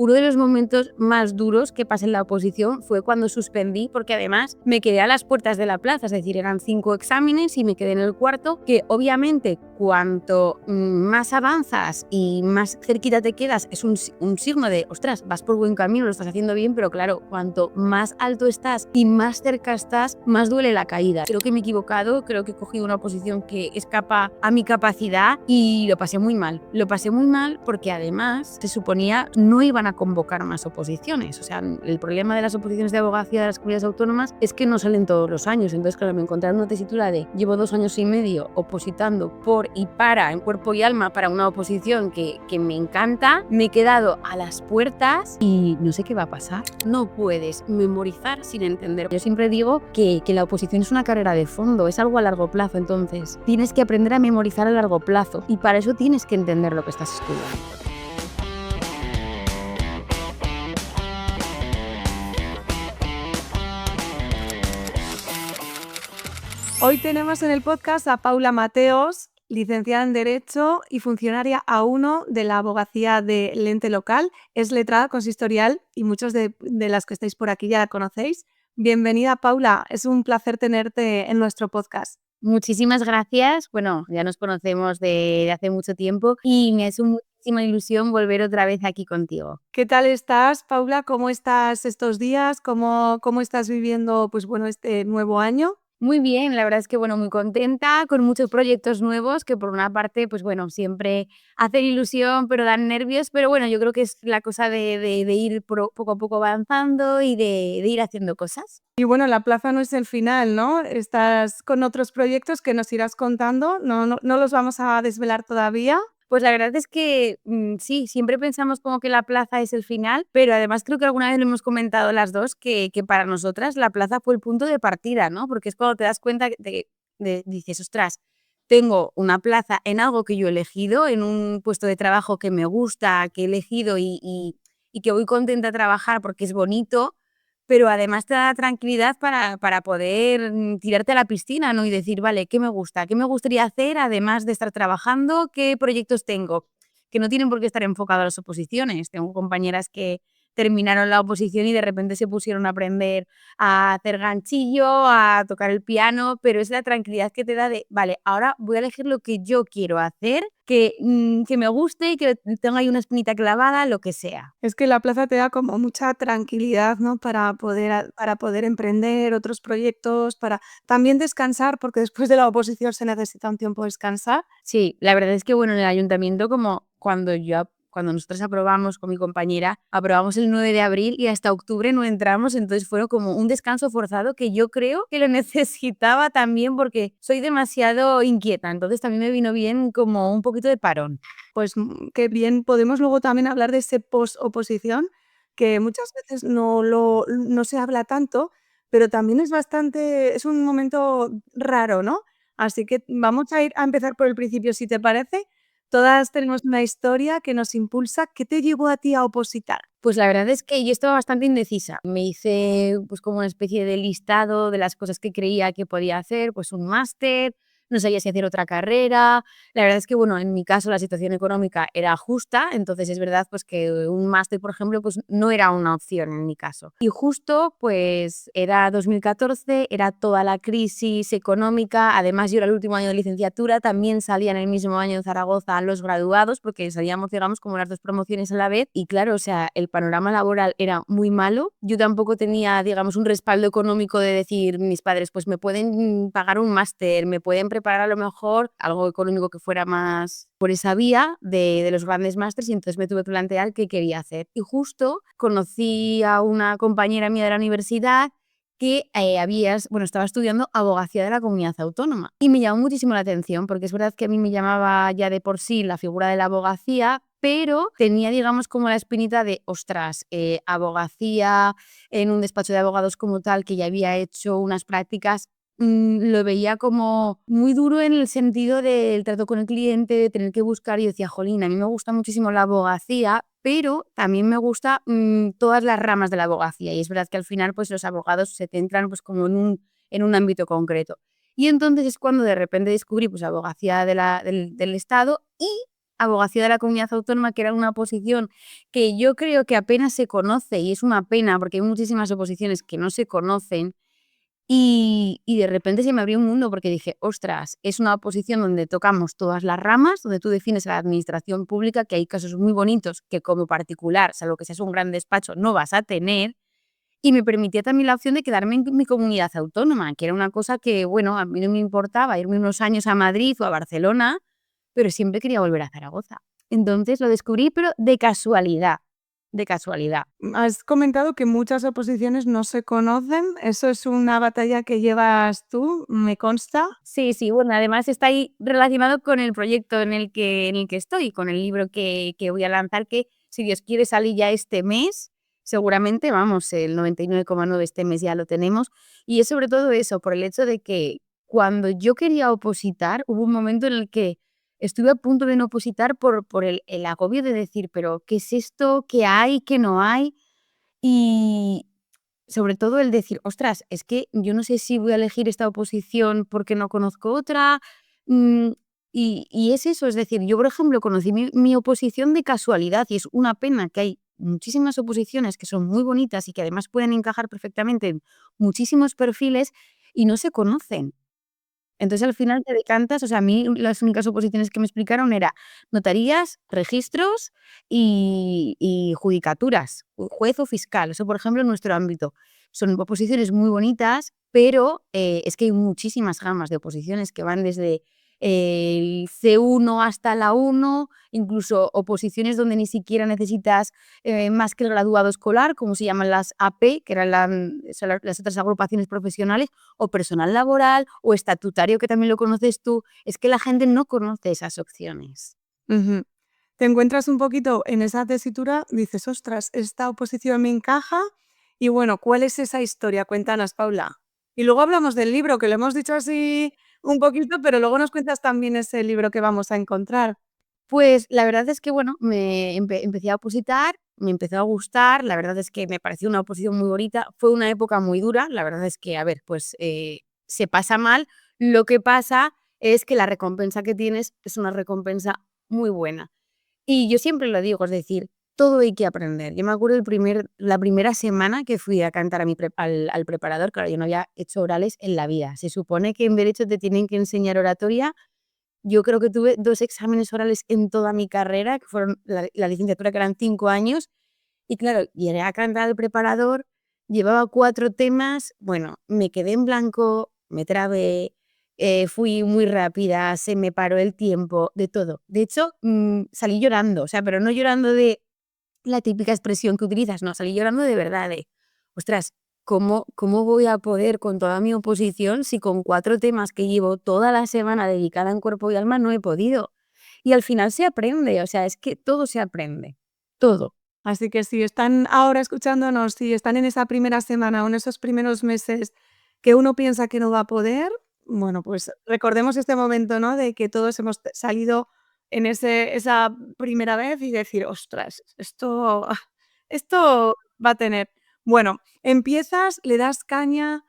Uno de los momentos más duros que pasé en la oposición fue cuando suspendí, porque además me quedé a las puertas de la plaza, es decir, eran 5 exámenes y me quedé en el cuarto, que obviamente cuanto más avanzas y más cerquita te quedas es un signo de, ostras, vas por buen camino, lo estás haciendo bien, pero claro, cuanto más alto estás y más cerca estás, más duele la caída. Creo que me he equivocado, creo que he cogido una oposición que escapa a mi capacidad y lo pasé muy mal. Lo pasé muy mal porque además se suponía no iban a convocar más oposiciones. O sea, el problema de las oposiciones de abogacía de las comunidades autónomas es que no salen todos los años. Entonces, claro, me encontré una tesitura de llevo 2 años y medio opositando por y para, en cuerpo y alma, para una oposición que me encanta. Me he quedado a las puertas y no sé qué va a pasar. No puedes memorizar sin entender. Yo siempre digo que la oposición es una carrera de fondo, es algo a largo plazo. Entonces, tienes que aprender a memorizar a largo plazo y para eso tienes que entender lo que estás estudiando. Hoy tenemos en el podcast a Paula Mateos, licenciada en Derecho y funcionaria A1 de la abogacía del ente local. Es letrada consistorial y muchos de las que estáis por aquí ya la conocéis. Bienvenida, Paula. Es un placer tenerte en nuestro podcast. Muchísimas gracias. Bueno, ya nos conocemos de hace mucho tiempo y me hace muchísima ilusión volver otra vez aquí contigo. ¿Qué tal estás, Paula? ¿Cómo estás estos días? ¿Cómo estás viviendo este nuevo año? Muy bien, la verdad es que muy contenta, con muchos proyectos nuevos que por una parte, siempre hacen ilusión, pero dan nervios, pero yo creo que es la cosa de ir poco a poco avanzando y de ir haciendo cosas. Y bueno, la plaza no es el final, ¿no? Estás con otros proyectos que nos irás contando, no los vamos a desvelar todavía. Pues la verdad es que sí, siempre pensamos como que la plaza es el final, pero además creo que alguna vez lo hemos comentado las dos, que para nosotras la plaza fue el punto de partida, ¿no? Porque es cuando te das cuenta dices, ostras, tengo una plaza en algo que yo he elegido, en un puesto de trabajo que me gusta, que he elegido y que voy contenta a trabajar porque es bonito, pero además te da tranquilidad para poder tirarte a la piscina, ¿no? Y decir, vale, ¿qué me gusta? ¿Qué me gustaría hacer además de estar trabajando? ¿Qué proyectos tengo? Que no tienen por qué estar enfocados a las oposiciones. Tengo compañeras que terminaron la oposición y de repente se pusieron a aprender a hacer ganchillo, a tocar el piano, pero es la tranquilidad que te da de, vale, ahora voy a elegir lo que yo quiero hacer, que me guste, que tenga ahí una espinita clavada, lo que sea. Es que la plaza te da como mucha tranquilidad, ¿no? Para poder emprender otros proyectos, para también descansar, porque después de la oposición se necesita un tiempo de descansar. Sí, la verdad es que en el ayuntamiento, como cuando nosotros aprobamos con mi compañera, aprobamos el 9 de abril y hasta octubre no entramos, entonces fue como un descanso forzado que yo creo que lo necesitaba también porque soy demasiado inquieta, entonces también me vino bien como un poquito de parón. Pues qué bien, podemos luego también hablar de ese post-oposición, que muchas veces no se habla tanto, pero también es un momento raro, ¿no? Así que vamos a empezar por el principio, si te parece. Todas tenemos una historia que nos impulsa. ¿Qué te llevó a ti a opositar? Pues la verdad es que yo estaba bastante indecisa. Me hice como una especie de listado de las cosas que creía que podía hacer, pues un máster, no sabía si hacer otra carrera. La verdad es que en mi caso la situación económica era justa, entonces es verdad pues que un máster, por ejemplo, pues no era una opción en mi caso. Y justo pues era 2014, era toda la crisis económica, además yo era el último año de licenciatura, también salía en el mismo año en Zaragoza los graduados porque salíamos digamos como las dos promociones a la vez y claro, o sea, el panorama laboral era muy malo. Yo tampoco tenía, digamos, un respaldo económico de decir, mis padres, pues me pueden pagar un máster, me pueden preparar a lo mejor algo económico que fuera más por esa vía de los grandes másters y entonces me tuve que plantear qué quería hacer. Y justo conocí a una compañera mía de la universidad que estaba estudiando abogacía de la comunidad autónoma. Y me llamó muchísimo la atención porque es verdad que a mí me llamaba ya de por sí la figura de la abogacía, pero tenía, digamos, como la espinita de, ostras, abogacía en un despacho de abogados como tal, que ya había hecho unas prácticas, lo veía como muy duro en el sentido del trato con el cliente, de tener que buscar, y decía, jolín, a mí me gusta muchísimo la abogacía, pero también me gusta todas las ramas de la abogacía, y es verdad que al final pues los abogados se centran pues como en un ámbito concreto. Y entonces es cuando de repente descubrí pues abogacía del Estado y Abogacía de la Comunidad Autónoma, que era una oposición que yo creo que apenas se conoce, y es una pena porque hay muchísimas oposiciones que no se conocen. Y de repente se me abrió un mundo porque dije: "Ostras, es una oposición donde tocamos todas las ramas, donde tú defines a la administración pública", que hay casos muy bonitos que como particular, salvo que seas un gran despacho, no vas a tener, y me permitía también la opción de quedarme en mi comunidad autónoma, que era una cosa que, bueno, a mí no me importaba irme unos años a Madrid o a Barcelona, pero siempre quería volver a Zaragoza. Entonces lo descubrí, pero de casualidad, de casualidad. Has comentado que muchas oposiciones no se conocen, ¿eso es una batalla que llevas tú? Me consta. Sí, sí, bueno, además está ahí relacionado con el proyecto en el que estoy, con el libro que voy a lanzar, que si Dios quiere salir ya este mes, seguramente, vamos, el 99,9 este mes ya lo tenemos, y es sobre todo eso, por el hecho de que cuando yo quería opositar, hubo un momento en el que estuve a punto de no opositar por el agobio de decir: "Pero, ¿qué es esto? ¿Qué hay? ¿Qué no hay?". Y sobre todo el decir: "Ostras, es que yo no sé si voy a elegir esta oposición porque no conozco otra", mm, y es eso, es decir, yo, por ejemplo, conocí mi oposición de casualidad y es una pena que hay muchísimas oposiciones que son muy bonitas y que además pueden encajar perfectamente en muchísimos perfiles y no se conocen. Entonces, al final te decantas, o sea, a mí las únicas oposiciones que me explicaron era notarías, registros y judicaturas, juez o fiscal. Eso, por ejemplo, en nuestro ámbito. Son oposiciones muy bonitas, pero es que hay muchísimas gamas de oposiciones que van desde el C1 hasta la 1, incluso oposiciones donde ni siquiera necesitas más que el graduado escolar, como se llaman las AP, que eran son las otras agrupaciones profesionales, o personal laboral, o estatutario, que también lo conoces tú. Es que la gente no conoce esas opciones. Ujú. Te encuentras un poquito en esa tesitura, dices: "Ostras, esta oposición me encaja", y bueno, ¿cuál es esa historia? Cuéntanos, Paula. Y luego hablamos del libro, que lo hemos dicho así un poquito, pero luego nos cuentas también ese libro que vamos a encontrar. Pues la verdad es que, bueno, empecé a opositar, me empezó a gustar, la verdad es que me pareció una oposición muy bonita, fue una época muy dura, la verdad es que, a ver, pues se pasa mal, lo que pasa es que la recompensa que tienes es una recompensa muy buena. Y yo siempre lo digo, es decir, todo hay que aprender. Yo me acuerdo la primera semana que fui a cantar a al preparador, claro, yo no había hecho orales en la vida. Se supone que en derecho te tienen que enseñar oratoria. Yo creo que tuve 2 exámenes orales en toda mi carrera, que fueron la licenciatura, que eran 5 años, y claro, llegué a cantar al preparador, llevaba 4 temas, bueno, me quedé en blanco, me trabé, fui muy rápida, se me paró el tiempo, de todo. De hecho, salí llorando, o sea, pero no llorando de la típica expresión que utilizas, no, salí llorando de verdad, de, ostras, ¿cómo voy a poder con toda mi oposición si con 4 temas que llevo toda la semana dedicada en cuerpo y alma no he podido? Y al final se aprende, o sea, es que todo se aprende, todo. Así que si están ahora escuchándonos, si están en esa primera semana o en esos primeros meses que uno piensa que no va a poder, bueno, pues recordemos este momento, ¿no? De que todos hemos salido en esa primera vez y decir: "Ostras, esto va a tener". Bueno, empiezas, le das caña,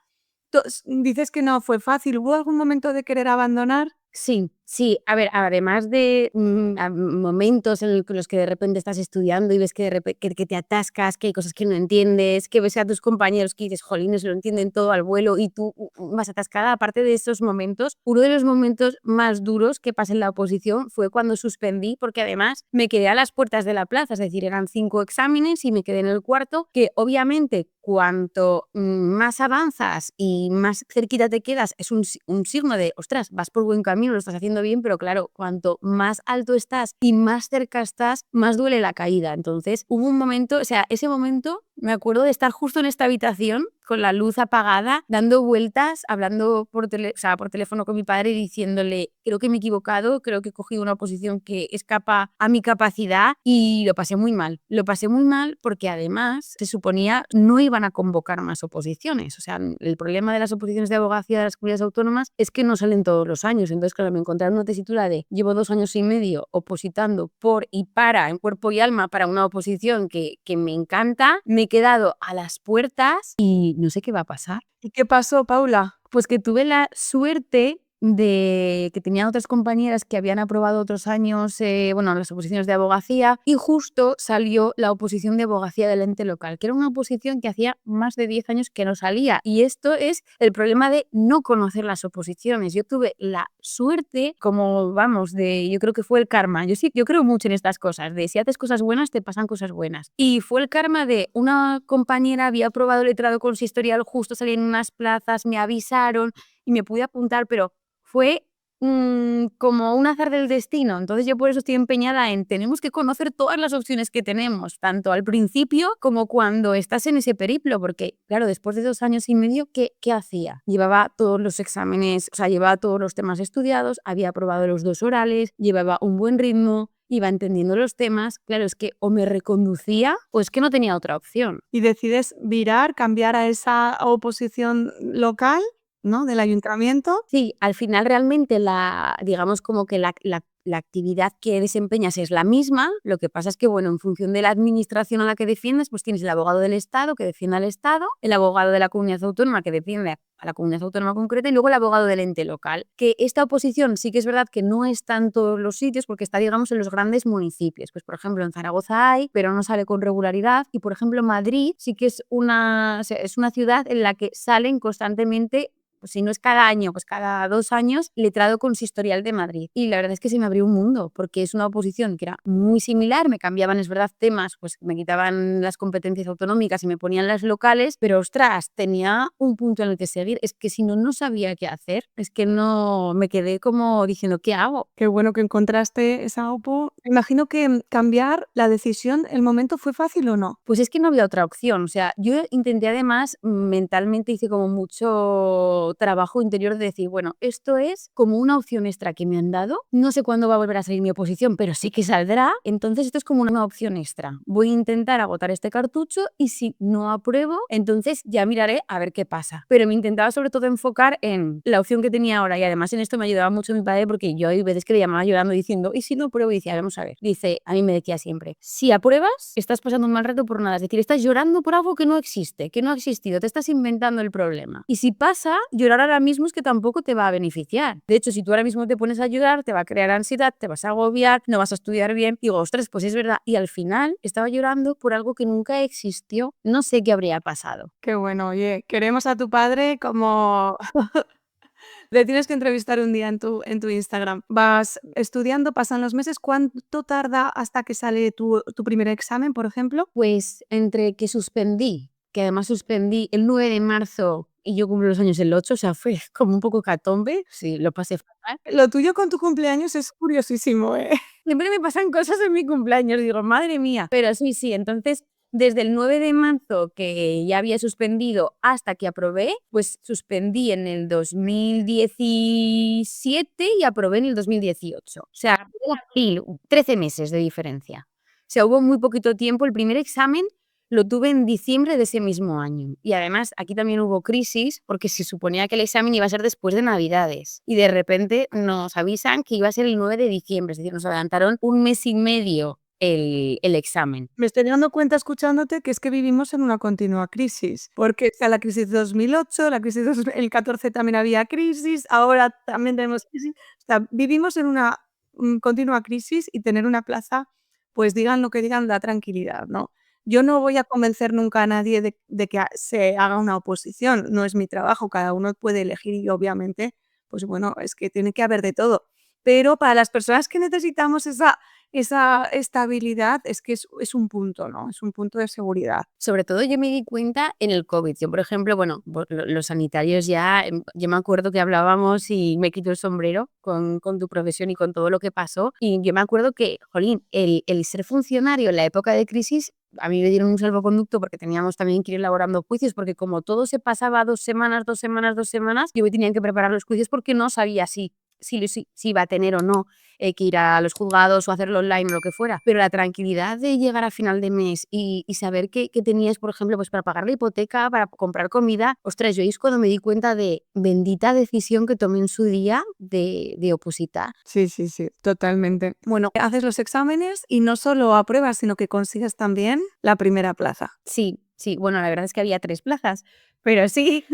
dices que no fue fácil, ¿hubo algún momento de querer abandonar? Sí, sí. A ver, además de, momentos en los que de repente estás estudiando y ves que de que te atascas, que hay cosas que no entiendes, que ves a tus compañeros que dices: "Jolines, lo entienden todo al vuelo", y tú, vas atascada. Aparte de esos momentos, uno de los momentos más duros que pasé en la oposición fue cuando suspendí, porque además me quedé a las puertas de la plaza, es decir, eran 5 exámenes y me quedé en el cuarto, que obviamente cuanto, más avanzas y más cerquita te quedas, es un signo de: "Ostras, vas por buen camino, lo estás haciendo bien", pero claro, cuanto más alto estás y más cerca estás, más duele la caída. Entonces, hubo un momento, o sea, ese momento me acuerdo de estar justo en esta habitación con la luz apagada, dando vueltas, hablando o sea, por teléfono con mi padre y diciéndole: "Creo que me he equivocado, creo que he cogido una posición que escapa a mi capacidad", y lo pasé muy mal. Lo pasé muy mal porque además se suponía no iban a convocar más oposiciones. O sea, el problema de las oposiciones de abogacía de las comunidades autónomas es que no salen todos los años. Entonces, claro, me encontraron una tesitura de llevo 2 años y medio opositando por y para, en cuerpo y alma, para una oposición que me encanta. Me he quedado a las puertas y no sé qué va a pasar. ¿Y qué pasó, Paula? Pues que tuve la suerte de que tenía otras compañeras que habían aprobado otros años, las oposiciones de abogacía, y justo salió la oposición de abogacía del ente local, que era una oposición que hacía más de 10 años que no salía. Y esto es el problema de no conocer las oposiciones. Yo tuve la suerte, yo creo que fue el karma. Yo creo mucho en estas cosas, de si haces cosas buenas, te pasan cosas buenas. Y fue el karma de una compañera, había aprobado letrado consistorial, justo salían unas plazas, me avisaron y me pude apuntar, pero fue como un azar del destino. Entonces yo por eso estoy empeñada en tenemos que conocer todas las opciones que tenemos, tanto al principio como cuando estás en ese periplo, porque claro, después de 2 años y medio, ¿qué hacía? Llevaba todos los exámenes, llevaba todos los temas estudiados, había aprobado los 2 orales, llevaba un buen ritmo, iba entendiendo los temas. Claro, es que o me reconducía o es que no tenía otra opción. Y decides virar, cambiar a esa oposición local, ¿no?, del ayuntamiento. Sí, al final realmente digamos como que la actividad que desempeñas es la misma, lo que pasa es que, en función de la administración a la que defiendes, pues tienes el abogado del Estado que defiende al Estado, el abogado de la comunidad autónoma que defiende a la comunidad autónoma concreta y luego el abogado del ente local. Que esta oposición sí que es verdad que no está en todos los sitios porque está, digamos, en los grandes municipios. Pues, por ejemplo, en Zaragoza hay, pero no sale con regularidad. Y, por ejemplo, Madrid sí que es una ciudad en la que salen constantemente, pues si no es cada año, pues cada 2 años, letrado consistorial de Madrid. Y la verdad es que se me abrió un mundo, porque es una oposición que era muy similar, me cambiaban, es verdad, temas, pues me quitaban las competencias autonómicas y me ponían las locales, pero ostras, tenía un punto en el que seguir. Es que si no, no sabía qué hacer, es que no, me quedé como diciendo, ¿qué hago? Qué bueno que encontraste esa OPO. Imagino que cambiar la decisión, ¿el momento fue fácil o no? Pues es que no había otra opción. O sea, yo intenté además, mentalmente hice como mucho trabajo interior de decir, bueno, esto es como una opción extra que me han dado. No sé cuándo va a volver a salir mi oposición, pero sí que saldrá. Entonces esto es como una opción extra. Voy a intentar agotar este cartucho y si no apruebo, entonces ya miraré a ver qué pasa. Pero me intentaba sobre todo enfocar en la opción que tenía ahora y además en esto me ayudaba mucho mi padre porque yo hay veces que le llamaba llorando diciendo, ¿y si no apruebo? Y decía, vamos a ver. Dice, a mí me decía siempre, si apruebas, estás pasando un mal rato por nada. Es decir, estás llorando por algo que no existe, que no ha existido, te estás inventando el problema. Y si pasa, llorar ahora mismo es que tampoco te va a beneficiar. De hecho, si tú ahora mismo te pones a llorar, te va a crear ansiedad, te vas a agobiar, no vas a estudiar bien. Digo, ostras, pues es verdad. Y al final estaba llorando por algo que nunca existió. No sé qué habría pasado. Qué bueno, oye, queremos a tu padre como... Le tienes que entrevistar un día en tu Instagram. Vas estudiando, pasan los meses. ¿Cuánto tarda hasta que sale tu primer examen, por ejemplo? Pues entre que suspendí, que además suspendí el 9 de marzo y yo cumplo los años el 8, o sea, fue como un poco hecatombe, sí, lo pasé fatal. Lo tuyo con tu cumpleaños es curiosísimo, ¿eh? Siempre me pasan cosas en mi cumpleaños, digo, madre mía. Pero sí, entonces, desde el 9 de marzo, que ya había suspendido, hasta que aprobé, pues suspendí en el 2017 y aprobé en el 2018. O sea, 13 meses de diferencia. O sea, hubo muy poquito tiempo. El primer examen lo tuve en diciembre de ese mismo año. Y además, aquí también hubo crisis, porque se suponía que el examen iba a ser después de Navidades. Y de repente nos avisan que iba a ser el 9 de diciembre. Es decir, nos adelantaron un mes y medio el examen. Me estoy dando cuenta escuchándote que es que vivimos en una continua crisis, porque está la crisis de 2008, la crisis de 2014 también había crisis, ahora también tenemos crisis. O sea, vivimos en una continua crisis y tener una plaza, pues digan lo que digan, da tranquilidad, ¿no? Yo no voy a convencer nunca a nadie de que se haga una oposición, no es mi trabajo, cada uno puede elegir y obviamente, pues bueno, es que tiene que haber de todo. Pero para las personas que necesitamos esa estabilidad es que es un punto, ¿no? Es un punto de seguridad. Sobre todo yo me di cuenta en el COVID. Yo, por ejemplo, los sanitarios ya, yo me acuerdo que hablábamos y me quito el sombrero con tu profesión y con todo lo que pasó. Y yo me acuerdo que, jolín, el ser funcionario en la época de crisis, a mí me dieron un salvoconducto porque teníamos también que ir elaborando juicios, porque como todo se pasaba 2 semanas, yo me tenía que preparar los juicios porque no sabía si iba a tener o no que ir a los juzgados o hacerlo online o lo que fuera. Pero la tranquilidad de llegar a final de mes y saber que tenías, por ejemplo, pues para pagar la hipoteca, para comprar comida, ostras, yo es cuando me di cuenta de bendita decisión que tomé en su día de opositar. Sí, totalmente. Bueno, haces los exámenes y no solo apruebas, sino que consigues también la primera plaza. Sí, bueno, la verdad es que había 3 plazas, pero sí.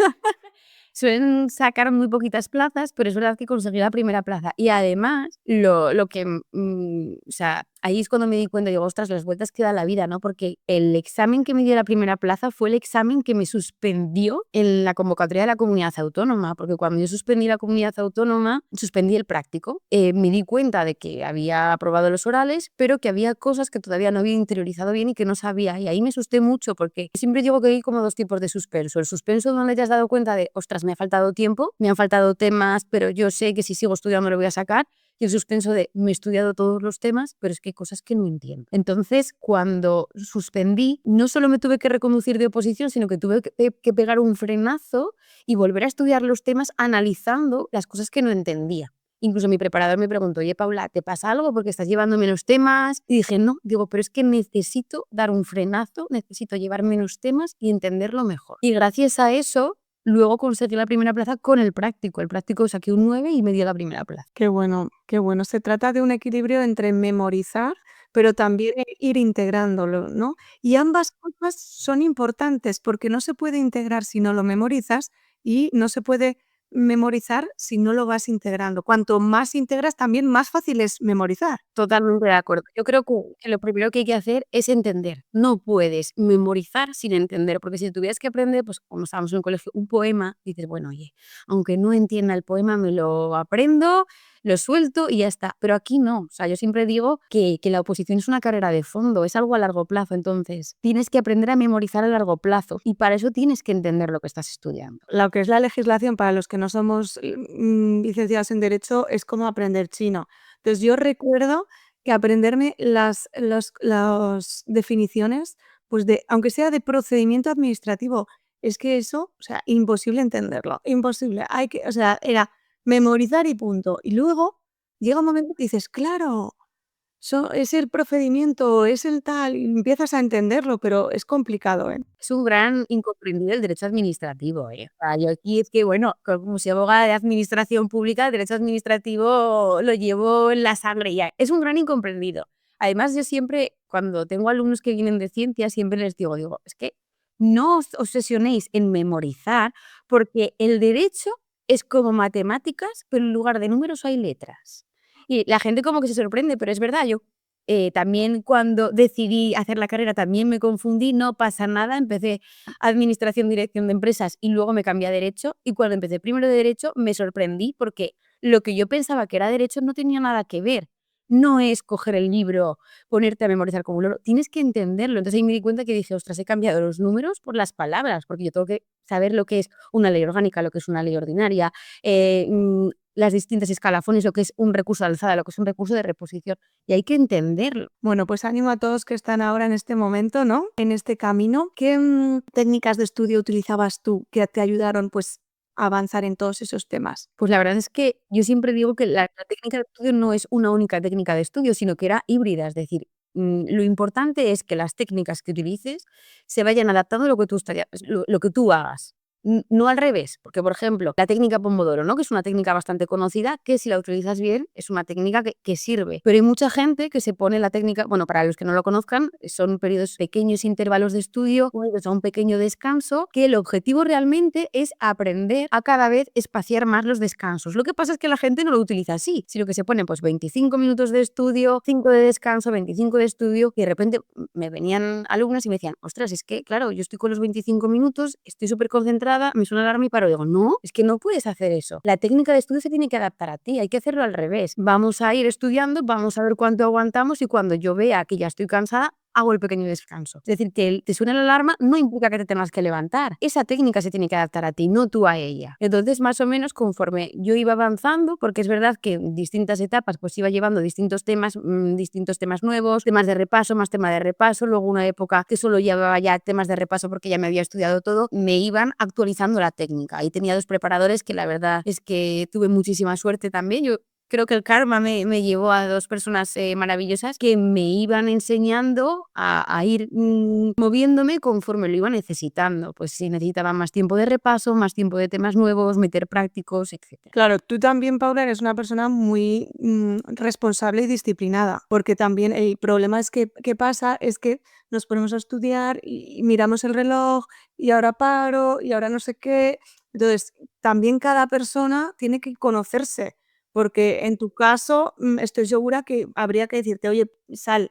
suelen sacar muy poquitas plazas, pero es verdad que conseguí la primera plaza. Y además, lo que, o sea, ahí es cuando me di cuenta, digo, ostras, las vueltas que da la vida, ¿no? Porque el examen que me dio la primera plaza fue el examen que me suspendió en la convocatoria de la comunidad autónoma, porque cuando yo suspendí la comunidad autónoma, suspendí el práctico. Me di cuenta de que había aprobado los orales, pero que había cosas que todavía no había interiorizado bien y que no sabía. Y ahí me asusté mucho, porque siempre digo que hay como dos tipos de suspenso. El suspenso donde te has dado cuenta de, ostras, me ha faltado tiempo, me han faltado temas, pero yo sé que si sigo estudiando lo voy a sacar. Y el suspenso de, me he estudiado todos los temas, pero es que hay cosas que no entiendo. Entonces, cuando suspendí, no solo me tuve que reconducir de oposición, sino que tuve que pegar un frenazo y volver a estudiar los temas analizando las cosas que no entendía. Incluso mi preparador me preguntó, oye, Paula, ¿te pasa algo porque estás llevando menos temas? Y dije, no, digo, pero es que necesito dar un frenazo, necesito llevar menos temas y entenderlo mejor. Y gracias a eso, luego conseguí la primera plaza con el práctico. El práctico saqué un 9 y me dio la primera plaza. Qué bueno, qué bueno. Se trata de un equilibrio entre memorizar, pero también ir integrándolo, ¿no? Y ambas cosas son importantes porque no se puede integrar si no lo memorizas y no se puede memorizar si no lo vas integrando. Cuanto más integras, también más fácil es memorizar. Totalmente de acuerdo. Yo creo que lo primero que hay que hacer es entender. No puedes memorizar sin entender, porque si tuvieras que aprender, pues como estábamos en el colegio, un poema, dices, bueno, oye, aunque no entienda el poema, me lo aprendo, lo suelto y ya está. Pero aquí no. O sea, yo siempre digo que la oposición es una carrera de fondo, es algo a largo plazo. Entonces, tienes que aprender a memorizar a largo plazo y para eso tienes que entender lo que estás estudiando. Lo que es la legislación, para los que no somos licenciados en Derecho, es como aprender chino. Entonces, yo recuerdo que aprenderme las definiciones, pues aunque sea de procedimiento administrativo, es que eso, o sea, imposible entenderlo, imposible. O sea, era memorizar y punto. Y luego llega un momento que dices, claro, es el procedimiento, es el tal, y empiezas a entenderlo, pero es complicado, ¿eh? Es un gran incomprendido el derecho administrativo, ¿eh? O sea, yo aquí es que, bueno, como soy abogada de administración pública, el derecho administrativo lo llevo en la sangre ya. Es un gran incomprendido. Además, yo siempre, cuando tengo alumnos que vienen de ciencias, siempre les digo, es que no os obsesionéis en memorizar, porque el derecho es como matemáticas, pero en lugar de números hay letras. Y la gente como que se sorprende, pero es verdad, yo también cuando decidí hacer la carrera también me confundí, no pasa nada, empecé administración, dirección de empresas y luego me cambié a derecho y cuando empecé primero de derecho me sorprendí porque lo que yo pensaba que era derecho no tenía nada que ver. No es coger el libro, ponerte a memorizar como un loro, tienes que entenderlo. Entonces ahí me di cuenta que dije, ostras, he cambiado los números por las palabras, porque yo tengo que saber lo que es una ley orgánica, lo que es una ley ordinaria, las distintas escalafones, lo que es un recurso de alzada, lo que es un recurso de reposición. Y hay que entenderlo. Bueno, pues animo a todos que están ahora en este momento, ¿no? En este camino. ¿Qué técnicas de estudio utilizabas tú que te ayudaron, pues, a avanzar en todos esos temas? Pues la verdad es que yo siempre digo que la técnica de estudio no es una única técnica de estudio, sino que era híbrida. Es decir, lo importante es que las técnicas que utilices se vayan adaptando a lo que tú hagas. No al revés, porque por ejemplo, la técnica Pomodoro, ¿no? Que es una técnica bastante conocida, que si la utilizas bien es una técnica que sirve. Pero hay mucha gente que se pone la técnica, bueno, para los que no lo conozcan, son periodos pequeños intervalos de estudio, unidos a un pequeño descanso, que el objetivo realmente es aprender a cada vez espaciar más los descansos. Lo que pasa es que la gente no lo utiliza así, sino que se ponen pues 25 minutos de estudio, 5 de descanso, 25 de estudio, y de repente me venían alumnas y me decían, ostras, es que claro, yo estoy con los 25 minutos, estoy súper concentrada, me suena la alarma y paro. Digo, no, es que no puedes hacer eso. La técnica de estudio se tiene que adaptar a ti, hay que hacerlo al revés. Vamos a ir estudiando, vamos a ver cuánto aguantamos y cuando yo vea que ya estoy cansada, hago el pequeño descanso. Es decir, que te suena la alarma no implica que te tengas que levantar. Esa técnica se tiene que adaptar a ti, no tú a ella. Entonces, más o menos, conforme yo iba avanzando, porque es verdad que en distintas etapas pues iba llevando distintos temas nuevos, temas de repaso, más tema de repaso, luego una época que solo llevaba ya temas de repaso porque ya me había estudiado todo, me iban actualizando la técnica. Y tenía dos preparadores que la verdad es que tuve muchísima suerte también. Yo creo que el karma me llevó a 2 personas, maravillosas que me iban enseñando a ir, moviéndome conforme lo iba necesitando. Pues si necesitaba más tiempo de repaso, más tiempo de temas nuevos, meter prácticos, etcétera. Claro, tú también, Paula, eres una persona muy responsable y disciplinada, porque también el problema es que pasa es que nos ponemos a estudiar y miramos el reloj y ahora paro y ahora no sé qué. Entonces, también cada persona tiene que conocerse, porque en tu caso estoy segura que habría que decirte, oye, sal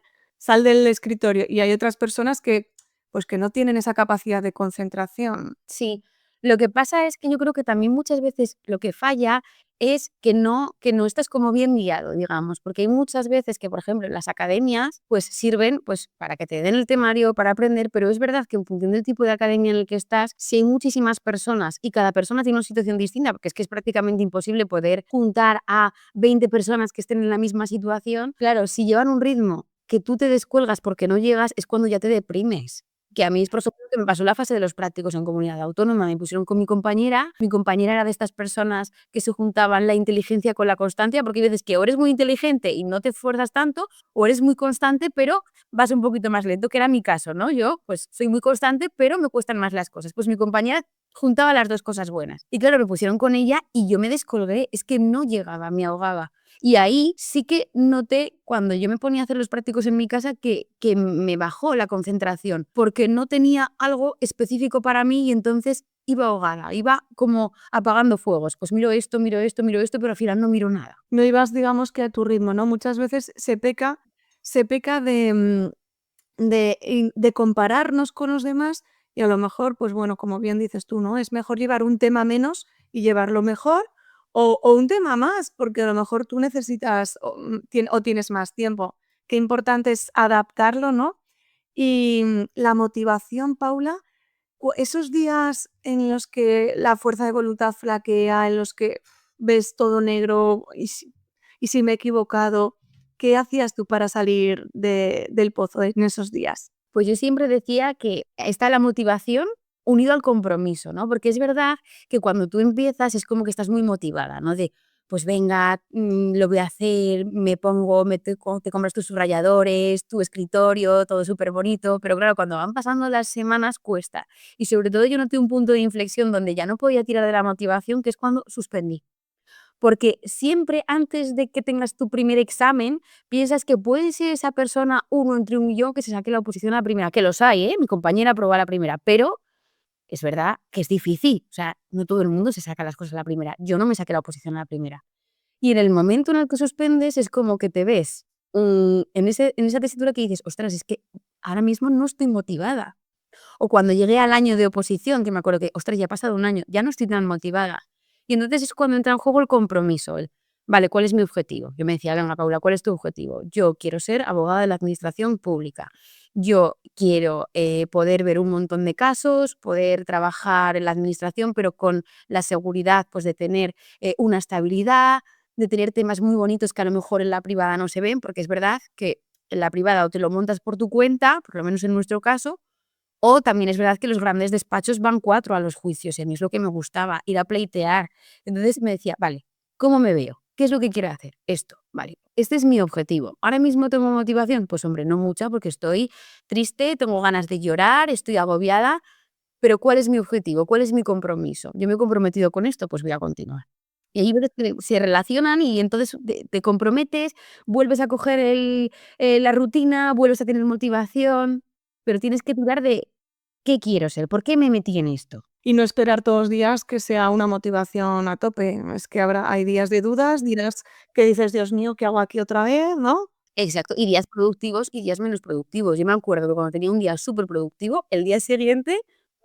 del escritorio. Y hay otras personas que, pues, que no tienen esa capacidad de concentración. Sí, lo que pasa es que yo creo que también muchas veces lo que falla es que no estás como bien guiado, digamos, porque hay muchas veces que, por ejemplo, en las academias, pues sirven pues para que te den el temario, para aprender, pero es verdad que en función del tipo de academia en el que estás, si hay muchísimas personas y cada persona tiene una situación distinta, porque es que es prácticamente imposible poder juntar a 20 personas que estén en la misma situación, claro, si llevan un ritmo que tú te descuelgas porque no llegas, es cuando ya te deprimes. Que a mí es, por ejemplo, que me pasó la fase de los prácticos en comunidad autónoma, me pusieron con mi compañera era de estas personas que se juntaban la inteligencia con la constancia, porque hay veces que o eres muy inteligente y no te esfuerzas tanto, o eres muy constante, pero vas un poquito más lento, que era mi caso, ¿no? Yo, pues, soy muy constante, pero me cuestan más las cosas. Pues mi compañera juntaba las 2 cosas buenas. Y claro, me pusieron con ella y yo me descolgué, es que no llegaba, me ahogaba. Y ahí sí que noté, cuando yo me ponía a hacer los prácticos en mi casa, que me bajó la concentración, porque no tenía algo específico para mí y entonces iba ahogada, iba como apagando fuegos. Pues miro esto, miro esto, miro esto, pero al final no miro nada. No ibas, digamos, que a tu ritmo, ¿no? Muchas veces se peca de compararnos con los demás y a lo mejor, pues bueno, como bien dices tú, ¿no? Es mejor llevar un tema menos y llevarlo mejor o un tema más, porque a lo mejor tú necesitas o tienes más tiempo. Qué importante es adaptarlo, ¿no? Y la motivación, Paula, esos días en los que la fuerza de voluntad flaquea, en los que ves todo negro y si me he equivocado, ¿qué hacías tú para salir del pozo en esos días? Pues yo siempre decía que está la motivación unido al compromiso, ¿no? Porque es verdad que cuando tú empiezas es como que estás muy motivada, ¿no? De, pues venga, lo voy a hacer, me pongo, te compras tus subrayadores, tu escritorio, todo súper bonito, pero claro, cuando van pasando las semanas cuesta. Y sobre todo yo noté un punto de inflexión donde ya no podía tirar de la motivación, que es cuando suspendí. Porque siempre antes de que tengas tu primer examen, piensas que puede ser esa persona uno entre un millón que se saque la oposición a la primera, que los hay, ¿eh? Mi compañera aprobó a la primera, pero es verdad que es difícil, o sea, no todo el mundo se saca las cosas a la primera. Yo no me saqué la oposición a la primera. Y en el momento en el que suspendes es como que te ves, en esa tesitura que dices: "Ostras, es que ahora mismo no estoy motivada". O cuando llegué al año de oposición, que me acuerdo que, ostras, ya ha pasado un año, ya no estoy tan motivada. Y entonces es cuando entra en juego el compromiso, vale, ¿cuál es mi objetivo? Yo me decía: "Venga, Paula, ¿cuál es tu objetivo?". Yo quiero ser abogada de la administración pública. Yo quiero, poder ver un montón de casos, poder trabajar en la administración, pero con la seguridad, pues, de tener, una estabilidad, de tener temas muy bonitos que a lo mejor en la privada no se ven, porque es verdad que en la privada o te lo montas por tu cuenta, por lo menos en nuestro caso, o también es verdad que los grandes despachos van 4 a los juicios, y a mí es lo que me gustaba, ir a pleitear. Entonces me decía: "Vale, ¿cómo me veo? ¿Qué es lo que quiero hacer? Esto, vale, este es mi objetivo. ¿Ahora mismo tengo motivación? Pues hombre, no mucha, porque estoy triste, tengo ganas de llorar, estoy agobiada, pero ¿cuál es mi objetivo? ¿Cuál es mi compromiso? Yo me he comprometido con esto, pues voy a continuar". Y hay veces que se relacionan y entonces te comprometes, vuelves a coger la rutina, vuelves a tener motivación, pero tienes que dudar de ¿qué quiero ser? ¿Por qué me metí en esto? Y no esperar todos los días que sea una motivación a tope. Es que hay días de dudas, días que dices, Dios mío, ¿qué hago aquí otra vez? ¿No? Exacto, y días productivos y días menos productivos. Yo me acuerdo que cuando tenía un día superproductivo, el día siguiente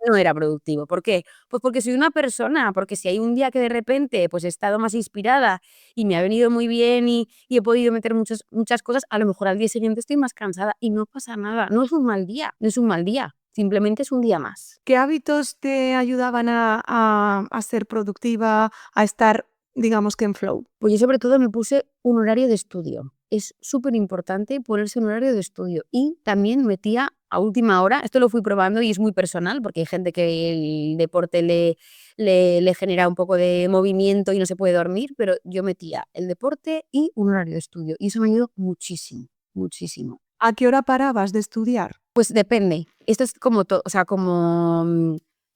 no era productivo. ¿Por qué? Pues porque soy una persona, porque si hay un día que de repente, pues, he estado más inspirada y me ha venido muy bien y he podido meter muchas cosas, a lo mejor al día siguiente estoy más cansada y no pasa nada. No es un mal día, no es un mal día, simplemente es un día más. ¿Qué hábitos te ayudaban a ser productiva, a estar, digamos que en flow? Pues yo sobre todo me puse un horario de estudio. Es súper importante ponerse un horario de estudio y también metía a última hora, esto lo fui probando y es muy personal, porque hay gente que el deporte le genera un poco de movimiento y no se puede dormir, pero yo metía el deporte y un horario de estudio, y eso me ayudó muchísimo, muchísimo. ¿A qué hora parabas de estudiar? Pues depende, esto es como todo, o sea, como,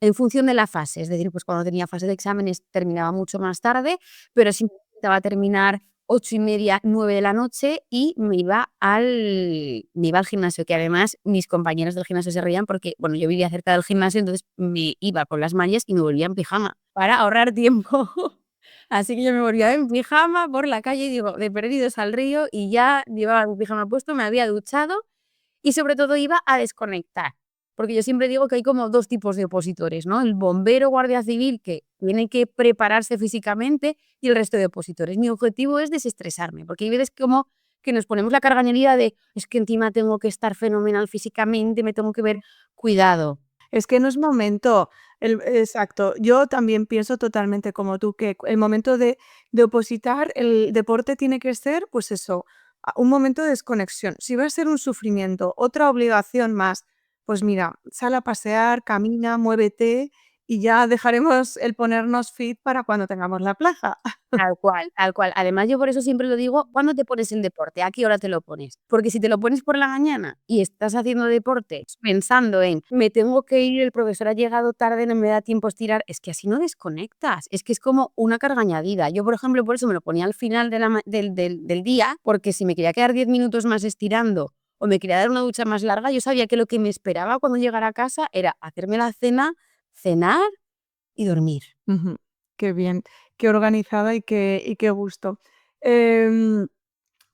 en función de la fase, es decir, pues cuando tenía fase de exámenes terminaba mucho más tarde, pero sí intentaba terminar 8:30, 9 de la noche y me iba al gimnasio, que además mis compañeros del gimnasio se reían porque, bueno, yo vivía cerca del gimnasio, entonces me iba con las mallas y me volvía en pijama para ahorrar tiempo. Así que yo me volvía en pijama por la calle, digo, de perdidos al río, y ya llevaba mi pijama puesto, me había duchado y sobre todo iba a desconectar, porque yo siempre digo que hay como 2 tipos de opositores, ¿no? El bombero, guardia civil, que tiene que prepararse físicamente, y el resto de opositores. Mi objetivo es desestresarme, porque hay veces como que nos ponemos la carga añadida de: "Es que encima tengo que estar fenomenal físicamente, me tengo que ver". Cuidado. Es que no es momento. Exacto. Yo también pienso totalmente como tú, que el momento de opositar, el deporte tiene que ser, pues eso, un momento de desconexión. Si va a ser un sufrimiento, otra obligación más, pues mira, sal a pasear, camina, muévete y ya dejaremos el ponernos fit para cuando tengamos la plaza. Tal cual, tal cual. Además, yo por eso siempre lo digo, ¿cuándo te pones el deporte? ¿A qué hora te lo pones? Porque si te lo pones por la mañana y estás haciendo deporte pensando en: "Me tengo que ir, el profesor ha llegado tarde, no me da tiempo a estirar", es que así no desconectas, es que es como una carga añadida. Yo, por ejemplo, por eso me lo ponía al final de la ma del día, porque si me quería quedar 10 minutos más estirando o me quería dar una ducha más larga, yo sabía que lo que me esperaba cuando llegara a casa era hacerme la cena, cenar y dormir. Ujú. Qué bien, qué organizada y qué gusto. Em,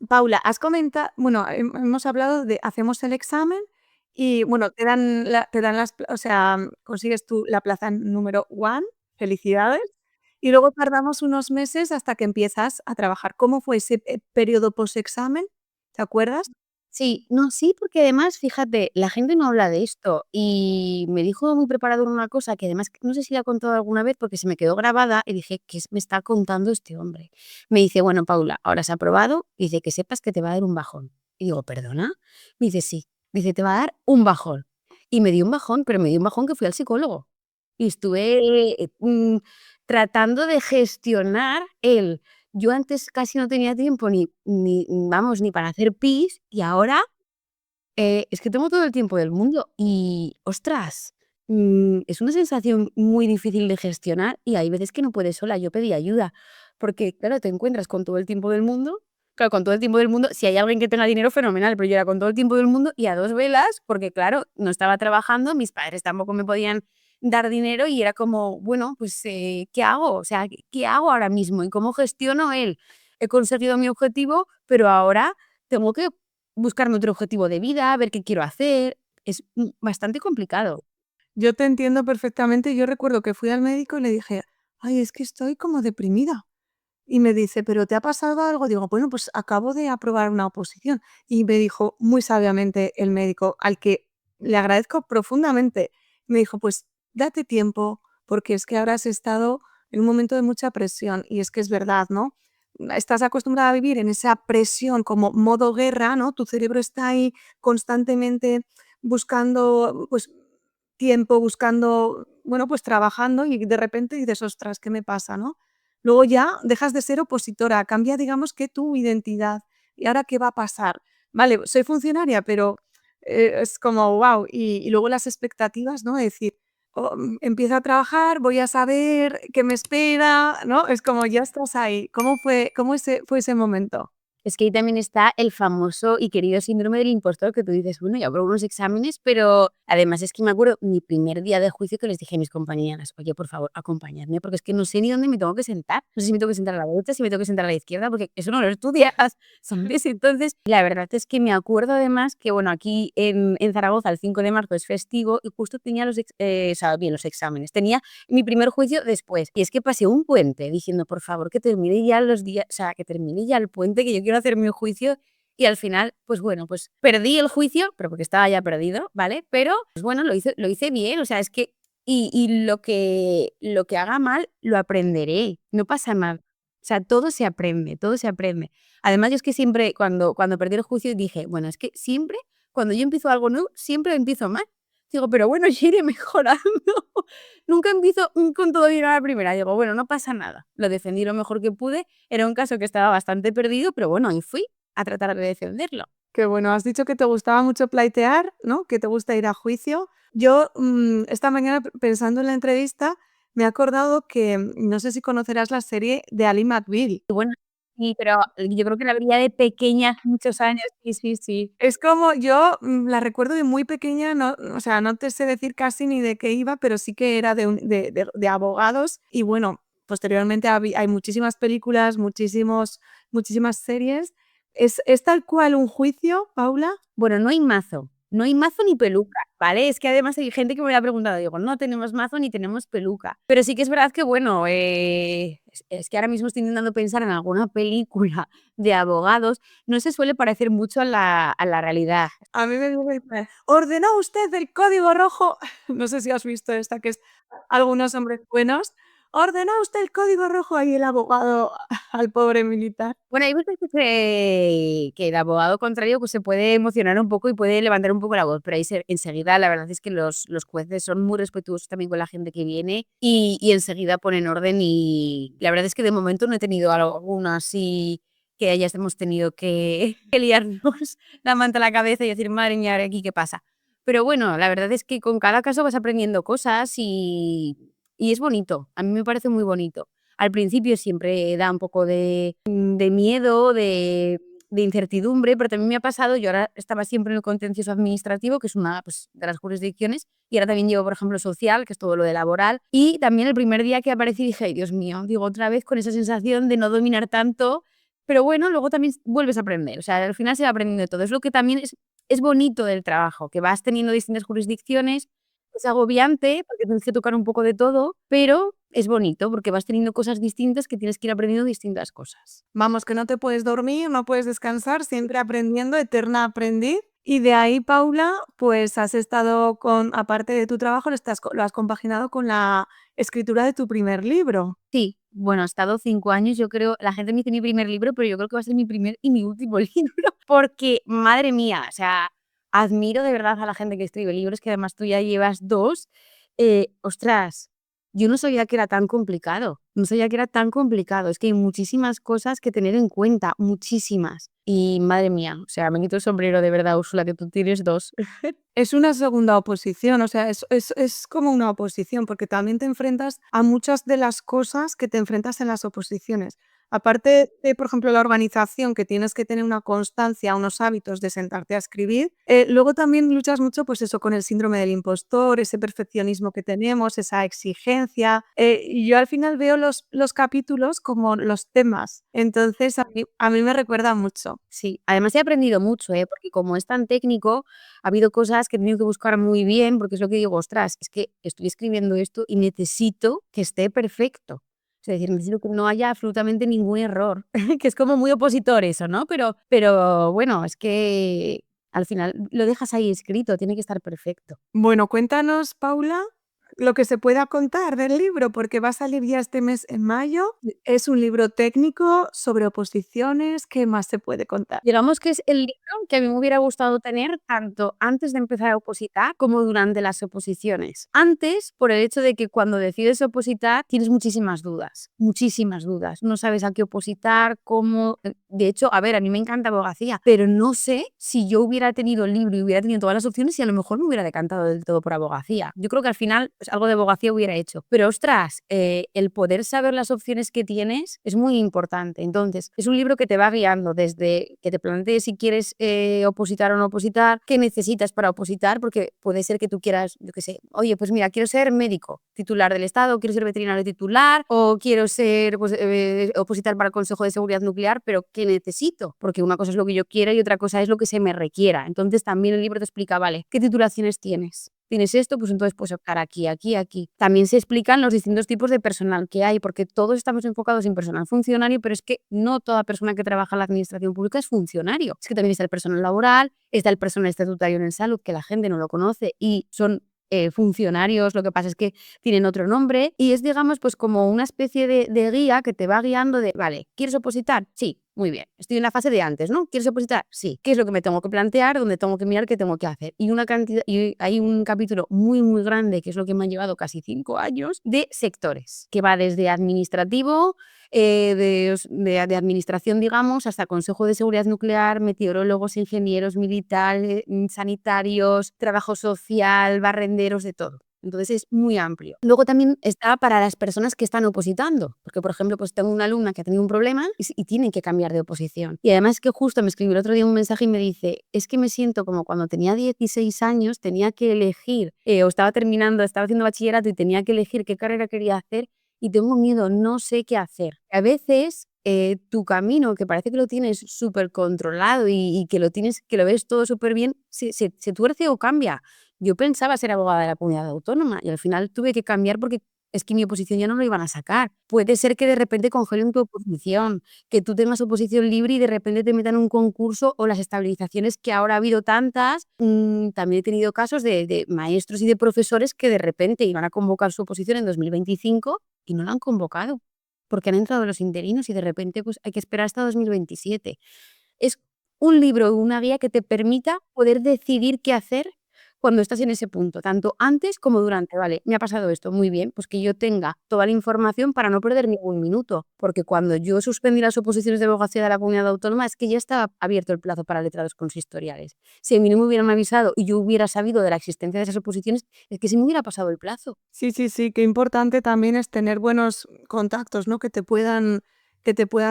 Paula, has comentado, bueno, hemos hablado de hacemos el examen y bueno, te dan o sea, consigues tú la plaza número one, felicidades, y luego tardamos unos meses hasta que empiezas a trabajar. ¿Cómo fue ese periodo post-examen? ¿Te acuerdas? Sí, no, sí, porque además, fíjate, la gente no habla de esto y me dijo mi preparador una cosa que además no sé si la ha contado alguna vez porque se me quedó grabada y dije: me está contando este hombre?". Me dice: "Bueno, Paula, ahora se ha aprobado", dice: "Que sepas que te va a dar un bajón". Y digo: "¿Perdona?". Me dice: "Sí", dice: "Te va a dar un bajón". Y me dio un bajón, pero me dio un bajón que fui al psicólogo. Y estuve, tratando de gestionar el yo antes casi no tenía tiempo vamos, ni para hacer pis, y ahora, es que tengo todo el tiempo del mundo y, ostras, es una sensación muy difícil de gestionar y hay veces que no puedes sola. Yo pedí ayuda, porque, claro, te encuentras con todo el tiempo del mundo. Claro, con todo el tiempo del mundo, si hay alguien que tenga dinero, fenomenal, pero yo era con todo el tiempo del mundo y a 2 velas, porque, claro, no estaba trabajando, mis padres tampoco me podían dar dinero y era como, bueno, pues, ¿qué hago? O sea, ¿qué hago ahora mismo? ¿Y cómo gestiono el he conseguido mi objetivo, pero ahora tengo que buscarme otro objetivo de vida, ver qué quiero hacer? Es, bastante complicado. Yo te entiendo perfectamente. Yo recuerdo que fui al médico y le dije: "Ay, es que estoy como deprimida". Y me dice: "¿Pero te ha pasado algo?". Digo: "Bueno, pues acabo de aprobar una oposición". Y me dijo muy sabiamente el médico, al que le agradezco profundamente, me dijo: "Pues date tiempo, porque es que ahora has estado en un momento de mucha presión". Y es que es verdad, ¿no? Estás acostumbrada a vivir en esa presión como modo guerra, ¿no? Tu cerebro está ahí constantemente buscando, pues, tiempo, buscando, bueno, pues trabajando y de repente dices: "Ostras, ¿qué me pasa?", ¿no? Luego ya dejas de ser opositora, cambia, digamos, que tu identidad. ¿Y ahora qué va a pasar? Vale, soy funcionaria, pero, es como, guau, y luego las expectativas, ¿no? Es decir, empiezo a trabajar, voy a saber qué me espera, ¿no? Es como ya estás ahí. ¿Cómo fue ese momento? Es que ahí también está el famoso y querido síndrome del impostor que tú dices, bueno, ya aprobé unos exámenes, pero además es que me acuerdo mi primer día de juicio que les dije a mis compañeras, oye, por favor, acompañadme, porque es que no sé ni dónde me tengo que sentar. No sé si me tengo que sentar a la derecha, si me tengo que sentar a la izquierda, porque eso no lo estudias, ¿sabes? Entonces, la verdad es que me acuerdo además que, bueno, aquí en Zaragoza el 5 de marzo es festivo y justo tenía o sea, bien, los exámenes. Tenía mi primer juicio después. Y es que pasé un puente diciendo, por favor, que termine ya los días, o sea, que termine ya el puente, que yo quiero hacer mi juicio. Y al final, pues bueno, pues perdí el juicio, pero porque estaba ya perdido, ¿vale? Pero, pues bueno, lo hice bien, o sea, es que, y lo que haga mal, lo aprenderé, no pasa nada. O sea, todo se aprende, todo se aprende. Además, yo es que siempre, cuando perdí el juicio, dije, bueno, es que siempre cuando yo empiezo algo nuevo, siempre empiezo mal. Digo, pero bueno, yo iré mejorando. Nunca empiezo con todo bien a la primera. Digo, bueno, no pasa nada. Lo defendí lo mejor que pude. Era un caso que estaba bastante perdido, pero bueno, ahí fui a tratar de defenderlo. Qué bueno, has dicho que te gustaba mucho pleitear, ¿no? Que te gusta ir a juicio. Yo, esta mañana pensando en la entrevista, me he acordado que, no sé si conocerás la serie de Ali McBeal. Y bueno, sí, pero yo creo que la veía de pequeña hace muchos años. Sí, sí, sí. Es como yo, la recuerdo de muy pequeña, no, o sea, no te sé decir casi ni de qué iba, pero sí que era de abogados y bueno, posteriormente hay muchísimas películas, muchísimas series. ¿Es tal cual un juicio, Paula? Bueno, no hay mazo ni peluca, ¿vale? Es que además hay gente que me lo ha preguntado, digo, no tenemos mazo ni tenemos peluca. Pero sí que es verdad que, bueno, es que ahora mismo estoy intentando pensar en alguna película de abogados, no se suele parecer mucho a la realidad. A mí me dice, ¿ordenó usted el código rojo? No sé si has visto esta, que es algunos hombres buenos. ¿Ordenó usted el código rojo? Ahí el abogado al pobre militar. Bueno, hay veces que el abogado contrario pues, se puede emocionar un poco y puede levantar un poco la voz, pero ahí enseguida la verdad es que los jueces son muy respetuosos también con la gente que viene y enseguida ponen orden y la verdad es que de momento no he tenido alguna así que hayamos tenido que liarnos la manta a la cabeza y decir, madre mía, ¿ahora aquí qué pasa? Pero bueno, la verdad es que con cada caso vas aprendiendo cosas y es bonito, a mí me parece muy bonito. Al principio siempre da un poco de miedo, de incertidumbre, pero también me ha pasado, yo ahora estaba siempre en el contencioso administrativo, que es una pues, de las jurisdicciones, y ahora también llevo, por ejemplo, social, que es todo lo de laboral, y también el primer día que aparecí dije, ay, Dios mío, digo otra vez con esa sensación de no dominar tanto, pero bueno, luego también vuelves a aprender, o sea, al final se va aprendiendo de todo, es lo que también es bonito del trabajo, que vas teniendo distintas jurisdicciones, es agobiante porque tienes que tocar un poco de todo, pero es bonito porque vas teniendo cosas distintas que tienes que ir aprendiendo distintas cosas. Vamos, que no te puedes dormir, no puedes descansar, siempre aprendiendo, eterna aprendiz. Y de ahí, Paula, pues has estado aparte de tu trabajo, lo has compaginado con la escritura de tu primer libro. Sí, bueno, he estado 5 años, yo creo, la gente me dice mi primer libro, pero yo creo que va a ser mi primer y mi último libro, porque, madre mía, o sea, admiro de verdad a la gente que escribe libros, que además tú ya llevas 2. Ostras, yo no sabía que era tan complicado, no sabía que era tan complicado, es que hay muchísimas cosas que tener en cuenta, muchísimas. Y madre mía, o sea, me quito el sombrero de verdad, Úrsula, que tú tienes 2. Es una segunda oposición, o sea, es como una oposición, porque también te enfrentas a muchas de las cosas que te enfrentas en las oposiciones. Aparte de, por ejemplo, la organización, que tienes que tener una constancia, unos hábitos de sentarte a escribir, luego también luchas mucho, pues eso, con el síndrome del impostor, ese perfeccionismo que tenemos, esa exigencia. Y yo al final veo los capítulos como los temas, entonces a mí me recuerda mucho. Sí, además he aprendido mucho, porque como es tan técnico, ha habido cosas que he tenido que buscar muy bien, porque es lo que digo, ostras, es que estoy escribiendo esto y necesito que esté perfecto. Es decir, necesito que no haya absolutamente ningún error, que es como muy opositor eso, ¿no? Pero bueno, es que al final lo dejas ahí escrito, tiene que estar perfecto. Bueno, cuéntanos, Paula, lo que se pueda contar del libro, porque va a salir ya este mes en mayo. Es un libro técnico sobre oposiciones. ¿Qué más se puede contar? Digamos que es el libro que a mí me hubiera gustado tener tanto antes de empezar a opositar como durante las oposiciones. Antes, por el hecho de que cuando decides opositar tienes muchísimas dudas, muchísimas dudas. No sabes a qué opositar, cómo... De hecho, a ver, a mí me encanta abogacía, pero no sé si yo hubiera tenido el libro y hubiera tenido todas las opciones y a lo mejor me hubiera decantado del todo por abogacía. Yo creo que al final pues, algo de abogacía hubiera hecho. Pero ostras, el poder saber las opciones que tienes es muy importante. Entonces, es un libro que te va guiando desde que te plantees si quieres opositar o no opositar, qué necesitas para opositar, porque puede ser que tú quieras, yo qué sé, oye, pues mira, quiero ser médico titular del Estado, quiero ser veterinario titular, o quiero ser, pues, opositar para el Consejo de Seguridad Nuclear, pero ¿qué necesito? Porque una cosa es lo que yo quiero y otra cosa es lo que se me requiera. Entonces también el libro te explica, vale, ¿qué titulaciones tienes? ¿Tienes esto? Pues entonces puedes optar aquí, aquí, aquí. También se explican los distintos tipos de personal que hay, porque todos estamos enfocados en personal funcionario, pero es que no toda persona que trabaja en la administración pública es funcionario. Es que también está el personal laboral, está el personal estatutario en salud, que la gente no lo conoce y son funcionarios, lo que pasa es que tienen otro nombre y es, digamos, pues como una especie de guía que te va guiando de, vale, ¿quieres opositar? Sí. muy bien. Estoy en la fase de antes, ¿no? ¿Quieres opositar? Sí. ¿Qué es lo que me tengo que plantear? ¿Dónde tengo que mirar? ¿Qué tengo que hacer? Y hay un capítulo muy, muy grande, que es lo que me ha llevado casi 5 años, de sectores, que va desde administrativo, de administración, digamos, hasta Consejo de Seguridad Nuclear, meteorólogos, ingenieros, militares, sanitarios, trabajo social, barrenderos, de todo. Entonces es muy amplio. Luego también está para las personas que están opositando, porque por ejemplo, pues tengo una alumna que ha tenido un problema y tiene que cambiar de oposición. Y además que justo me escribió el otro día un mensaje y me dice, es que me siento como cuando tenía 16 años, tenía que elegir, o estaba haciendo bachillerato y tenía que elegir qué carrera quería hacer y tengo miedo, no sé qué hacer. A veces tu camino, que parece que lo tienes súper controlado y que lo ves todo súper bien, se tuerce o cambia. Yo pensaba ser abogada de la comunidad autónoma y al final tuve que cambiar porque es que mi oposición ya no lo iban a sacar. Puede ser que de repente congelen tu oposición, que tú tengas oposición libre y de repente te metan un concurso o las estabilizaciones que ahora ha habido tantas. También he tenido casos de maestros y de profesores que de repente iban a convocar su oposición en 2025 y no la han convocado porque han entrado los interinos y de repente pues hay que esperar hasta 2027. Es un libro, una guía que te permita poder decidir qué hacer cuando estás en ese punto, tanto antes como durante. Vale, me ha pasado esto, muy bien, pues que yo tenga toda la información para no perder ningún minuto, porque cuando yo suspendí las oposiciones de abogacía de la comunidad autónoma es que ya estaba abierto el plazo para letrados consistoriales. Si a mí no me hubieran avisado y yo hubiera sabido de la existencia de esas oposiciones, es que se me hubiera pasado el plazo. Sí, sí, sí, qué importante también es tener buenos contactos, ¿no? Que te puedan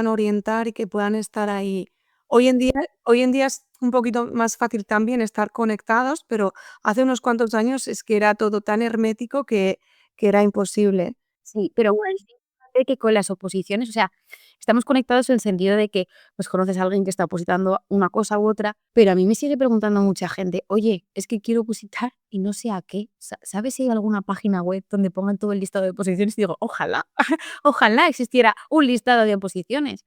orientar y que puedan estar ahí. Hoy en día es un poquito más fácil también estar conectados, pero hace unos cuantos años es que era todo tan hermético que era imposible. Sí, pero bueno, es importante que con las oposiciones, o sea, estamos conectados en el sentido de que, pues, conoces a alguien que está opositando una cosa u otra, pero a mí me sigue preguntando mucha gente: "Oye, es que quiero opositar y no sé a qué, ¿sabes si hay alguna página web donde pongan todo el listado de oposiciones?". Y digo: "Ojalá, ojalá existiera un listado de oposiciones".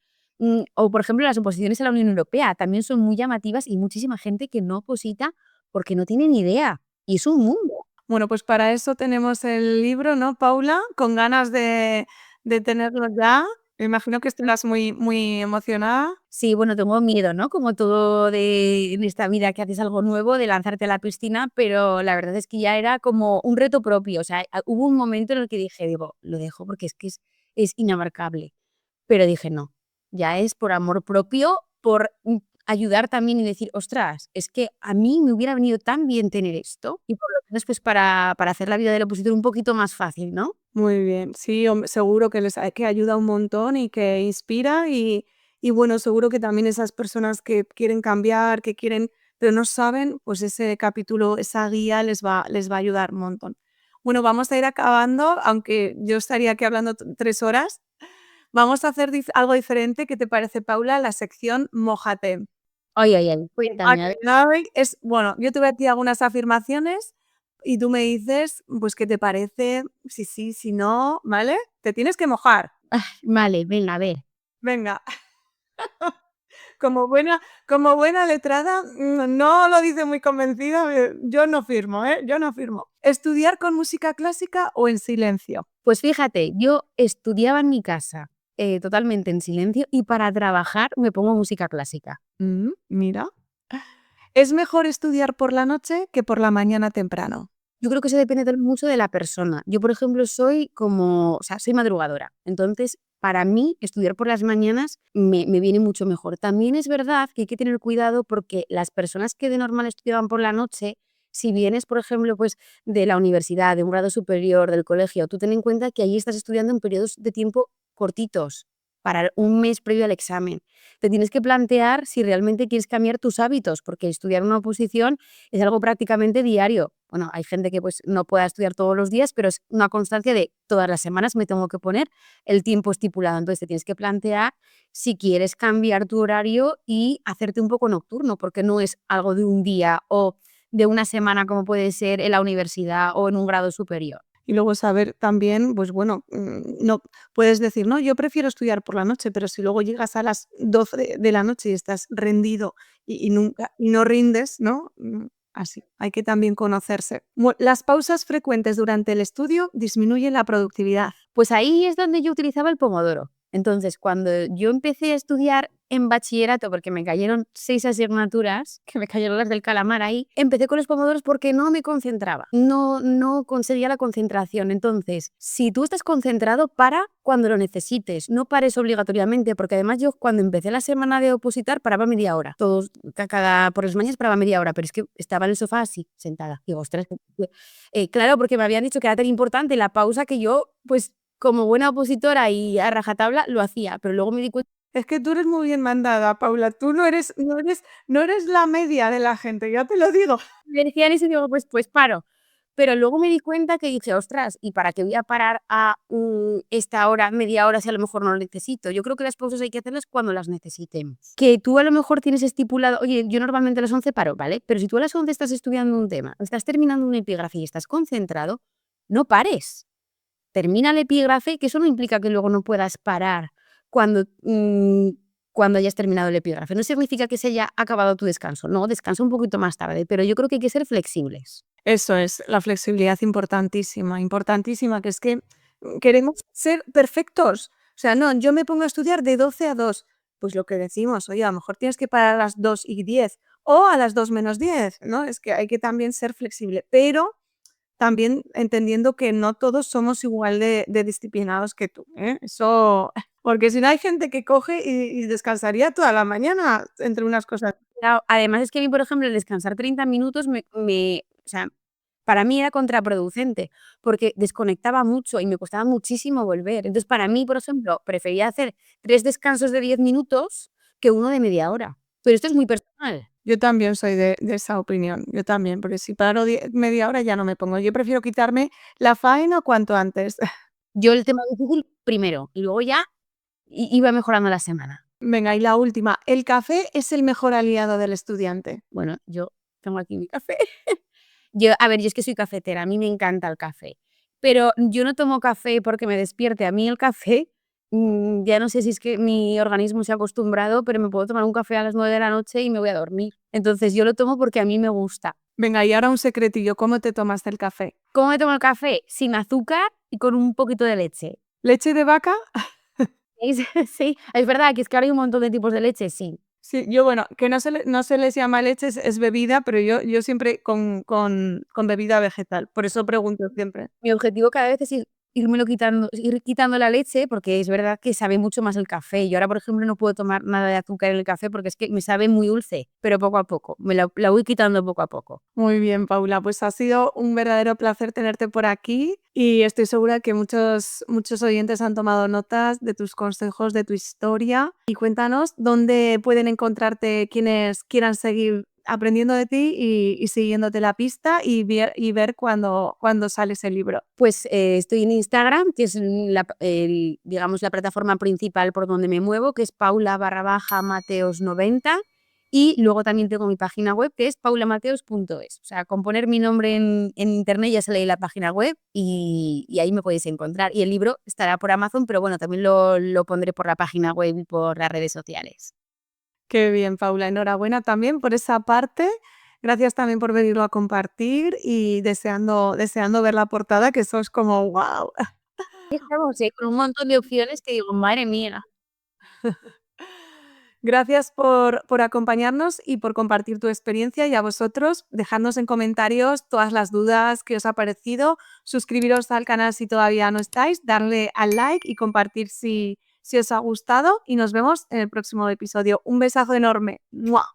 O, por ejemplo, las oposiciones a la Unión Europea también son muy llamativas y muchísima gente que no oposita porque no tiene ni idea, y es un mundo. Bueno, pues para eso tenemos el libro, ¿no, Paula? Con ganas de tenerlo ya. Me imagino que estarás muy, muy emocionada. Sí, bueno, tengo miedo, ¿no? Como todo en esta vida que haces algo nuevo, de lanzarte a la piscina, pero la verdad es que ya era como un reto propio. O sea, hubo un momento en el que dije, digo, lo dejo porque es inabarcable. Pero dije, no, ya es por amor propio, por ayudar también y decir, ostras, es que a mí me hubiera venido tan bien tener esto y por lo menos pues para hacer la vida del opositor un poquito más fácil, ¿no? Muy bien. Sí, seguro que que ayuda un montón y que inspira y bueno, seguro que también esas personas que quieren cambiar, que quieren, pero no saben, pues ese capítulo, esa guía les va a ayudar un montón. Bueno, vamos a ir acabando, aunque yo estaría aquí hablando 3 horas. Vamos a hacer algo diferente. ¿Qué te parece, Paula? La sección Mójate. Ay, ay, ay, cuéntame, a ver. Aquí es, bueno, yo te voy a decir algunas afirmaciones y tú me dices, pues, ¿qué te parece? Si sí, si no, ¿vale? Te tienes que mojar. Vale, venga, a ver. Venga, como buena letrada, no lo dice muy convencida, yo no firmo, ¿eh? Yo no firmo. ¿Estudiar con música clásica o en silencio? Pues fíjate, yo estudiaba en mi casa, totalmente en silencio, y para trabajar me pongo música clásica. Mira. ¿Es mejor estudiar por la noche que por la mañana temprano? Yo creo que eso depende también mucho de la persona. Yo, por ejemplo, o sea, soy madrugadora. Entonces, para mí, estudiar por las mañanas me viene mucho mejor. También es verdad que hay que tener cuidado porque las personas que de normal estudiaban por la noche, si vienes, por ejemplo, pues de la universidad, de un grado superior, del colegio, tú ten en cuenta que ahí estás estudiando en periodos de tiempo cortitos, para un mes previo al examen. Te tienes que plantear si realmente quieres cambiar tus hábitos, porque estudiar una oposición es algo prácticamente diario. Bueno, hay gente que pues no pueda estudiar todos los días, pero es una constancia de todas las semanas me tengo que poner el tiempo estipulado. Entonces te tienes que plantear si quieres cambiar tu horario y hacerte un poco nocturno, porque no es algo de un día o de una semana como puede ser en la universidad o en un grado superior. Y luego saber también, pues bueno, no puedes decir, no, yo prefiero estudiar por la noche, pero si luego llegas a las 12 de la noche y estás rendido y no rindes, ¿no? Así, hay que también conocerse. Las pausas frecuentes durante el estudio disminuyen la productividad. Pues ahí es donde yo utilizaba el pomodoro. Entonces, cuando yo empecé a estudiar en bachillerato, porque me cayeron 6 asignaturas, que me cayeron las del calamar ahí, empecé con los pomodoros porque no me concentraba, no conseguía la concentración. Entonces, si tú estás concentrado, para cuando lo necesites, no pares obligatoriamente, porque además yo cuando empecé la semana de opositar paraba media hora, por las mañanas paraba media hora, pero es que estaba en el sofá así, sentada. Digo, ostras, claro, porque me habían dicho que era tan importante la pausa que yo, pues como buena opositora y a rajatabla, lo hacía, pero luego me di cuenta. Es que tú eres muy bien mandada, Paula. Tú no eres la media de la gente, ya te lo digo. Me decían eso y digo, pues paro. Pero luego me di cuenta que dije, ostras, ¿y para qué voy a parar a esta hora, media hora, si a lo mejor no lo necesito? Yo creo que las pausas hay que hacerlas cuando las necesitemos. Que tú a lo mejor tienes estipulado, oye, yo normalmente a las 11 paro, ¿vale? Pero si tú a las 11 estás estudiando un tema, estás terminando un epígrafe y estás concentrado, no pares. Termina el epígrafe, que eso no implica que luego no puedas parar cuando hayas terminado el epígrafe. No significa que se haya acabado tu descanso. No, descansa un poquito más tarde, pero yo creo que hay que ser flexibles. Eso es, la flexibilidad importantísima, importantísima, que es que queremos ser perfectos. O sea, no, yo me pongo a estudiar de 12 a 2. Pues lo que decimos, oye, a lo mejor tienes que parar a las 2:10 o a las 2 menos 10, ¿no? Es que hay que también ser flexible, pero también entendiendo que no todos somos igual de disciplinados que tú, ¿eh? Eso, porque si no hay gente que coge y descansaría toda la mañana entre unas cosas. Claro, además es que a mí, por ejemplo, el descansar 30 minutos o sea, para mí era contraproducente, porque desconectaba mucho y me costaba muchísimo volver. Entonces, para mí, por ejemplo, prefería hacer 3 descansos de 10 minutos que uno de media hora. Pero esto es muy personal. Yo también soy de esa opinión, yo también, porque si paro media hora ya no me pongo. Yo prefiero quitarme la faena cuanto antes. Yo el tema difícil primero y luego ya iba mejorando la semana. Venga, y la última, ¿el café es el mejor aliado del estudiante? Bueno, yo tengo aquí mi café. A ver, yo es que soy cafetera, a mí me encanta el café, pero yo no tomo café porque me despierte. A mí el café, ya no sé si es que mi organismo se ha acostumbrado, pero me puedo tomar un café a las 9 de la noche y me voy a dormir. Entonces yo lo tomo porque a mí me gusta. Venga, y ahora un secretillo, ¿cómo te tomaste el café? ¿Cómo me tomo el café? Sin azúcar y con un poquito de leche. ¿Leche de vaca? Sí, es verdad que es que ahora hay un montón de tipos de leche, sí. Sí, yo bueno, que no se les llama leche, es bebida, pero yo siempre con bebida vegetal, por eso pregunto siempre. Mi objetivo cada vez es ir quitando la leche, porque es verdad que sabe mucho más el café. Yo ahora, por ejemplo, no puedo tomar nada de azúcar en el café porque es que me sabe muy dulce, pero poco a poco, la voy quitando poco a poco. Muy bien, Paula, pues ha sido un verdadero placer tenerte por aquí y estoy segura que muchos oyentes han tomado notas de tus consejos, de tu historia. Y cuéntanos dónde pueden encontrarte quienes quieran seguir aprendiendo de ti y siguiéndote la pista y ver cuándo sale ese libro. Pues estoy en Instagram, que es digamos la plataforma principal por donde me muevo, que es Paula_Mateos90. Y luego también tengo mi página web, que es paulamateos.es. O sea, con poner mi nombre en internet ya sale la página web y ahí me podéis encontrar. Y el libro estará por Amazon, pero bueno, también lo pondré por la página web y por las redes sociales. Qué bien, Paula. Enhorabuena también por esa parte. Gracias también por venirlo a compartir y deseando ver la portada, que sos como wow. Estamos con un montón de opciones que digo, madre mía. Gracias por acompañarnos y por compartir tu experiencia, y a vosotros dejadnos en comentarios todas las dudas que os ha parecido, suscribiros al canal si todavía no estáis, darle al like y compartir si os ha gustado, y nos vemos en el próximo episodio. Un besazo enorme. ¡Mua!